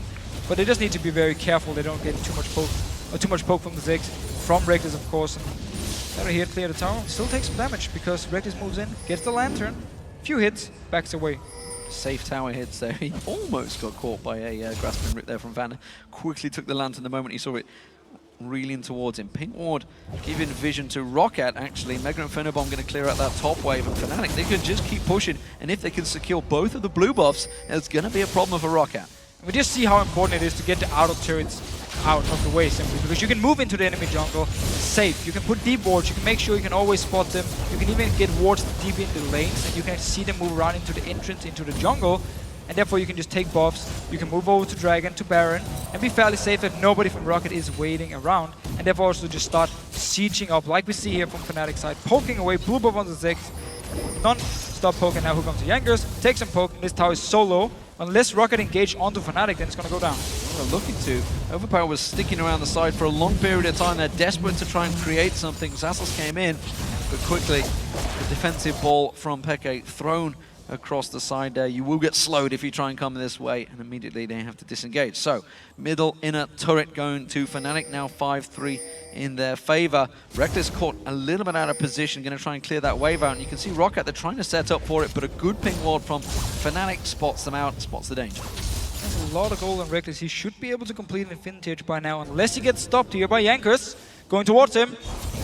[SPEAKER 2] But they just need to be very careful they don't get too much poke from the Ziggs, from Rekkles of course. And Zyra here to clear the tower. Still takes some damage because Rekkles moves in, gets the lantern, few hits, backs away.
[SPEAKER 1] Safe tower hits there. He almost got caught by a grasping rip there from VandeR. Quickly took the lantern the moment he saw it reeling towards him. Pink Ward giving vision to Roccat actually. Mega and Phenobomb going to clear out that top wave, and FNATIC, they can just keep pushing, and if they can secure both of the blue buffs, it's going to be a problem for Roccat.
[SPEAKER 2] We just see how important it is to get the auto turrets out of the way simply, because you can move into the enemy jungle safe. You can put deep wards, you can make sure you can always spot them. You can even get wards deep in the lanes, and you can see them move around into the entrance, into the jungle. And therefore you can just take buffs, you can move over to Dragon, to Baron, and be fairly safe that nobody from Roccat is waiting around. And therefore also just start sieging up, like we see here from FNATIC side, poking away, blue buff on the Ziggs. None stop poking, now who comes to Jankers, takes some poke, and this tower is so low. Unless Roccat engage onto FNATIC, then it's going to go down.
[SPEAKER 1] Well, they're looking to. Overpow was sticking around the side for a long period of time. They're desperate to try and create something. xPeke came in, but quickly the defensive ball from Peke thrown across the side there. You will get slowed if you try and come this way, and immediately they have to disengage. So, middle inner turret going to FNATIC, now 5-3 in their favor. Rekkles caught a little bit out of position, going to try and clear that wave out. And you can see Roccat, they're trying to set up for it, but a good ping ward from FNATIC spots them out, spots the danger.
[SPEAKER 2] There's a lot of gold on Rekkles. He should be able to complete an Infinity Edge by now, unless he gets stopped here by Jankers. Going towards him.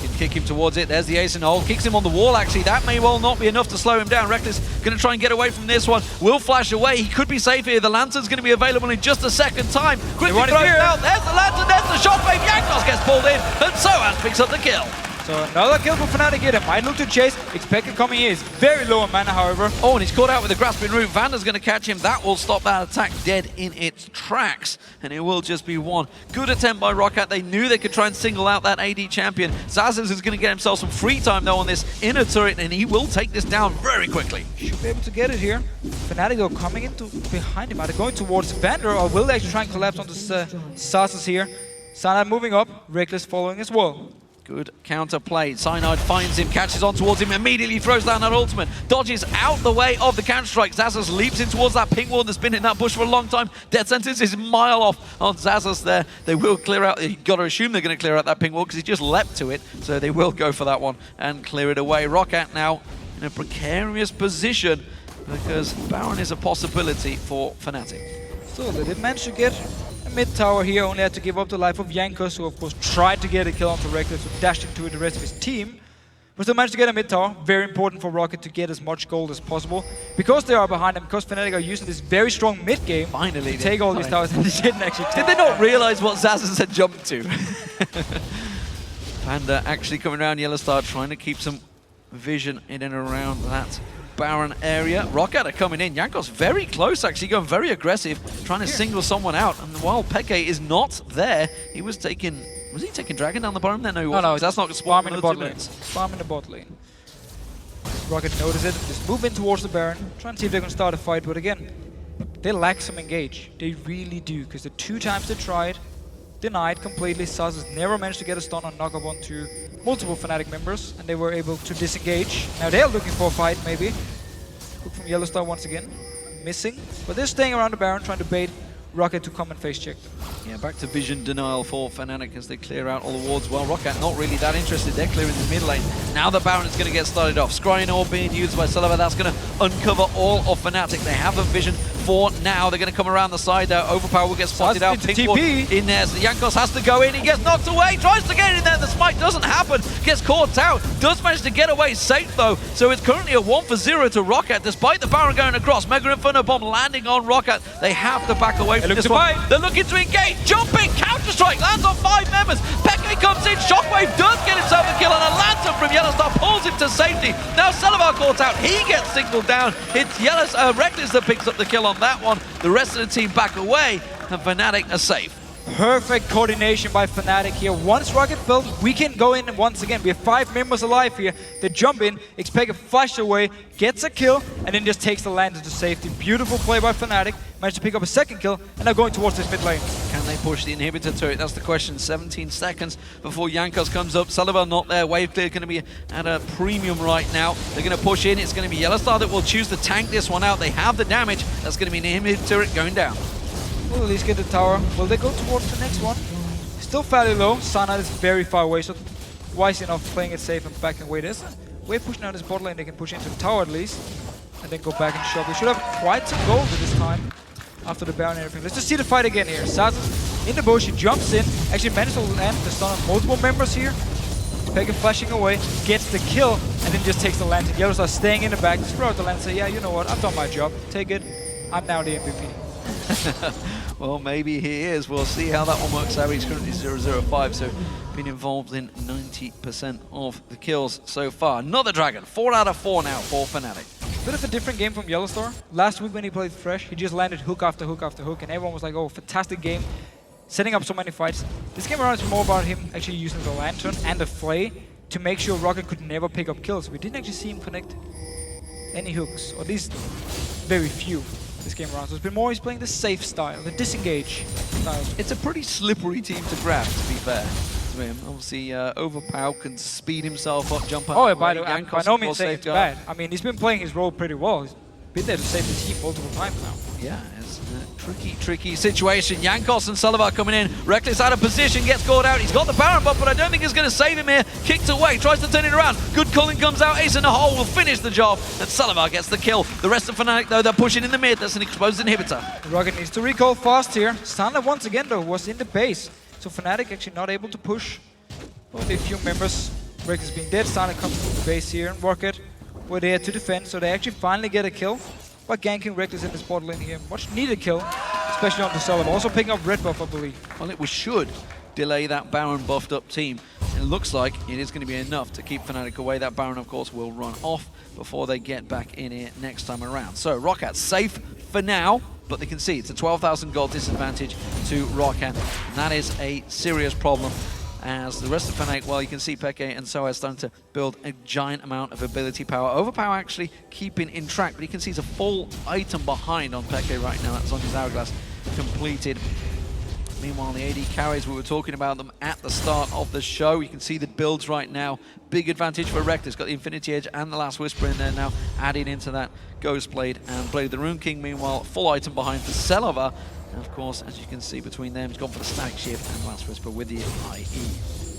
[SPEAKER 1] You can kick him towards it. There's the ace in the hole. Kicks him on the wall, actually. That may well not be enough to slow him down. Rekkles going to try and get away from this one. Will flash away. He could be safe here. The lantern's going to be available in just a second time. Quickly throws it out. There's the lantern. There's the shockwave. Jankos gets pulled in. And sOAZ picks up the kill.
[SPEAKER 2] So another kill for FNATIC here. They might look to chase. xPeke coming here is very low on mana, however.
[SPEAKER 1] Oh, and he's caught out with the grasping root. VandeR's going to catch him. That will stop that attack dead in its tracks. And it will just be one. Good attempt by Roccat. They knew they could try and single out that AD champion. xPeke is going to get himself some free time, though, on this inner turret, and he will take this down very quickly.
[SPEAKER 2] Should be able to get it here. FNATIC, though, coming into behind him. Are they going towards VandeR, or will they actually try and collapse onto sOAZ here? Cyanide moving up. Rekkles following as well.
[SPEAKER 1] Good counter play. Cyanide finds him, catches on towards him, immediately throws down that ultimate. Dodges out the way of the counter strike. xPeke leaps in towards that pink ward that's been in that bush for a long time. Death sentence is a mile off on xPeke there. They will clear out, you got to assume they're going to clear out that pink ward because he just leapt to it. So they will go for that one and clear it away. Roccat now in a precarious position because Baron is a possibility for FNATIC.
[SPEAKER 2] Still, they did manage to get mid tower here, only had to give up the life of Jankos, who of course tried to get a kill onto Rekkles, who dashed into the rest of his team. But still managed to get a mid tower. Very important for Roccat to get as much gold as possible. Because they are behind them, because FNATIC are using this very strong mid game.
[SPEAKER 1] Finally,
[SPEAKER 2] to take all these towers, and they didn't actually take.
[SPEAKER 1] Did they not realize what xPeke had jumped to? VandeR actually coming around YellOwStaR, trying to keep some vision in and around that Baron area. Roccat are coming in. Jankos very close, actually, going very aggressive, trying to single someone out. And while Peke is not there, he was taking... Was he taking Dragon down the bottom there? No, he wasn't.
[SPEAKER 2] No,
[SPEAKER 1] that's not
[SPEAKER 2] farm in the bot lane. Farm in the bot lane. Roccat notice it, just move in towards the Baron, trying to see if they can start a fight, but again, they lack some engage. They really do, because the 2 times they tried, denied completely. sOAZ has never managed to get a stun on knock-up onto multiple FNATIC members, and they were able to disengage. Now they're looking for a fight, maybe. Look from YellOwStaR once again, missing. But they're staying around the Baron, trying to bait Roccat to come and face check them.
[SPEAKER 1] Yeah, back to vision denial for FNATIC as they clear out all the wards. Well, Roccat not really that interested. They're clearing the mid lane. Now the Baron is going to get started off. Scrying Orb being used by Celaver. That's going to uncover all of FNATIC. They have a vision for now. They're going to come around the side there. Overpow will get spotted out.
[SPEAKER 2] TP
[SPEAKER 1] in there. So Jankos has to go in. He gets knocked away. Tries to get in there. The smite doesn't happen. Gets caught out. Does manage to get away safe though. So it's currently a 1-for-0 to Roccat despite the Baron going across. Mega Inferno Bomb landing on Roccat. They have to back away from this one. They're looking to engage. Jumping. Counter-strike. Lands on 5 members. Peke comes in. Shockwave does get himself a kill. And a lantern from YellOwStaR pulls him to safety. Now Celaver caught out. He gets signaled down. It's Rekkles that picks up the kill on that one. The rest of the team back away. And FNATIC are safe.
[SPEAKER 2] Perfect coordination by FNATIC here. Once Roccat fell, we can go in once again. We have 5 members alive here. They jump in, xPeke flash away, gets a kill, and then just takes the lantern to safety. Beautiful play by FNATIC. Managed to pick up a second kill, and now going towards this mid lane.
[SPEAKER 1] Can they push the inhibitor turret? That's the question. 17 seconds before Jankos comes up. Celaver not there. Wave clear going to be at a premium right now. They're going to push in. It's going to be YellOwStaR that will choose to tank this one out. They have the damage. That's going to be an inhibitor turret going down.
[SPEAKER 2] We'll at least get the tower. Will they go towards the next one? Still fairly low. Cyanide is very far away, so wise enough playing it safe and backing away. There's a way pushing out this bot lane. They can push into the tower at least, and then go back and shove. We should have quite some gold at this time after the Baron and everything. Let's just see the fight again here. sOAZ in the bush, he jumps in, actually managed to land the stun on multiple members here. xPeke flashing away, gets the kill, and then just takes the lantern. YellOwStaR staying in the back, just throw out the lantern, say, yeah, you know what, I've done my job. Take it. I'm now the MVP.
[SPEAKER 1] Well, maybe he is. We'll see how that one works out. He's currently 0-0-5, so been involved in 90% of the kills so far. Another Dragon, 4 out of 4 now for FNATIC.
[SPEAKER 2] Bit of a different game from YellOwStaR. Last week when he played Thresh, he just landed hook after hook after hook, and everyone was like, oh, fantastic game, setting up so many fights. This game around is more about him actually using the lantern and the flay to make sure Roccat could never pick up kills. We didn't actually see him connect any hooks, or at least very few. This game around. So it's been more he's playing the safe style, the disengage style.
[SPEAKER 1] It's a pretty slippery team to grab, to be fair to him. Obviously, Overpow can speed himself up, jump up.
[SPEAKER 2] Oh, by no means saying it's bad. I mean, he's been playing his role pretty well. He's been there to save the team multiple times now.
[SPEAKER 1] Yeah, it's a tricky situation. Jankos and Celaver coming in. Rekkles out of position, gets caught out. He's got the Baron buff, but I don't think it's going to save him here. Kicked away, tries to turn it around. Good culling comes out. Ace in the hole will finish the job. And Celaver gets the kill. The rest of FNATIC, though, they're pushing in the mid. That's an exposed inhibitor.
[SPEAKER 2] Roccat needs to recall fast here. Cyanide once again, though, was in the base. So FNATIC actually not able to push. Only a few members. Rekkles being dead. Cyanide comes to the base here. And Roccat were there to defend. So they actually finally get a kill by ganking Rekkles in this bot lane here. Much needed kill, especially on the Celaver. Also picking up red buff, I believe.
[SPEAKER 1] Well, it should delay that Baron buffed up team. It looks like it is going to be enough to keep FNATIC away. That Baron, of course, will run off before they get back in here next time around. So Roccat safe for now, but they can see it's a 12,000 gold disadvantage to Roccat. And that is a serious problem. As the rest of FNATIC, well, you can see Peke and sOAZ starting to build a giant amount of ability power. Overpow actually keeping in track, but you can see he's a full item behind on Peke right now. That's on his hourglass completed. Meanwhile, the AD carries, we were talking about them at the start of the show. You can see the builds right now. Big advantage for Rekkles. Got the Infinity Edge and the Last Whisper in there now, adding into that Ghost Blade and Blade of the Rune King. Meanwhile, full item behind for Celaver. And of course, as you can see between them, he's gone for the Static Shift and Last Whisper with the IE.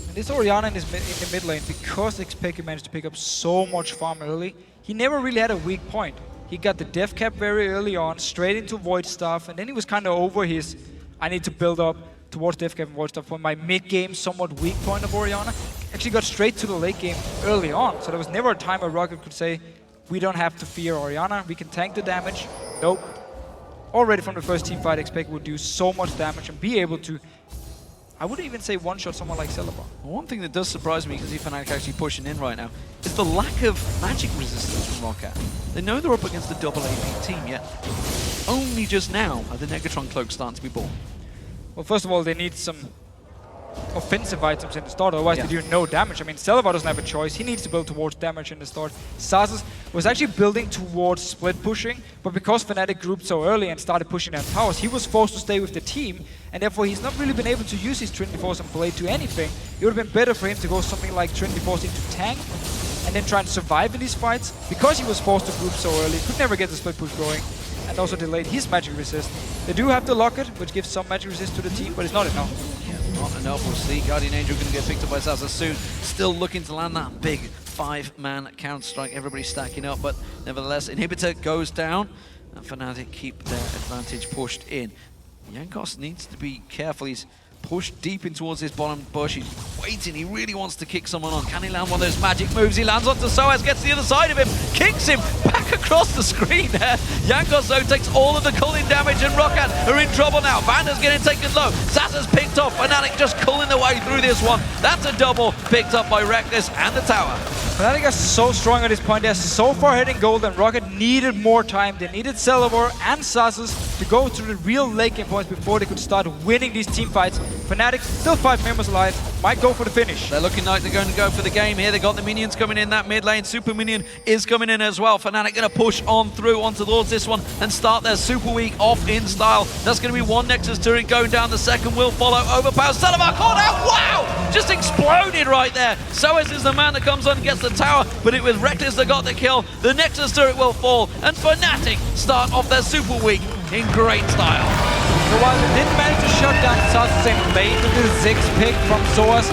[SPEAKER 2] And this Orianna in the mid lane, because xPeke managed to pick up so much farm early, he never really had a weak point. He got the death cap very early on, straight into Void Staff, and then he was kind of over his, I need to build up towards death cap and Void Staff. When my mid-game, somewhat weak point of Orianna actually got straight to the late game early on. So there was never a time where Roccat could say, we don't have to fear Orianna, we can tank the damage. Nope. Already from the first team fight, xPeke would do so much damage and be able to, I wouldn't even say one-shot someone like Celaver.
[SPEAKER 1] One thing that does surprise me, because FNATIC actually pushing in right now, is the lack of magic resistance from Roccat. They know they're up against the double AP team, yet only just now are the Negatron cloaks starting to be born.
[SPEAKER 2] Well, first of all, they need some offensive items in the start, otherwise they do no damage. I mean, Celaver doesn't have a choice. He needs to build towards damage in the start. sOAZ was actually building towards split pushing, but because FNATIC grouped so early and started pushing down towers, he was forced to stay with the team, and therefore he's not really been able to use his Trinity Force and Blade to anything. It would have been better for him to go something like Trinity Force into tank, and then try to survive in these fights. Because he was forced to group so early, could never get the split push going, and also delayed his magic resist. They do have the Locket, which gives some magic resist to the team, but it's not enough.
[SPEAKER 1] Not enough. We'll see. Guardian Angel going to get picked up by sOAZ soon. Still looking to land that big 5-man counter strike. Everybody stacking up, but nevertheless, inhibitor goes down. and FNATIC keep their advantage pushed in. Jankos needs to be careful. He's pushed deep in towards this bottom bush. He's waiting. He really wants to kick someone on. Can he land one of those magic moves? He lands onto sOAZ, gets to the other side of him, kicks him back across the screen there. Jankos, though, takes all of the culling damage, and Roccat are in trouble now. VandeR's getting taken low. sOAZ's picked off. FNATIC just culling their way through this one. That's a double picked up by Rekkles and the tower.
[SPEAKER 2] FNATIC are so strong at this point. They're so far ahead in gold, and Roccat needed more time. They needed Celaver and sOAZ to go to the real late game points before they could start winning these team fights. FNATIC still 5 members alive, might go for the finish.
[SPEAKER 1] They're looking like they're going to go for the game here. They got the minions coming in that mid lane. Super minion is coming in as well. FNATIC going to push on through onto towards this one and start their super week off in style. That's going to be one Nexus turret going down. The second will follow. Overpow. Celaver caught out. Wow! Just exploded right there. sOAZ is the man that comes on and gets the tower, but it was Rekkles that got the kill. The Nexus turret will fall, and FNATIC start off their super week in great style.
[SPEAKER 2] So while they didn't manage to shut down sOAZ in late with the Ziggs pick from sOAZ,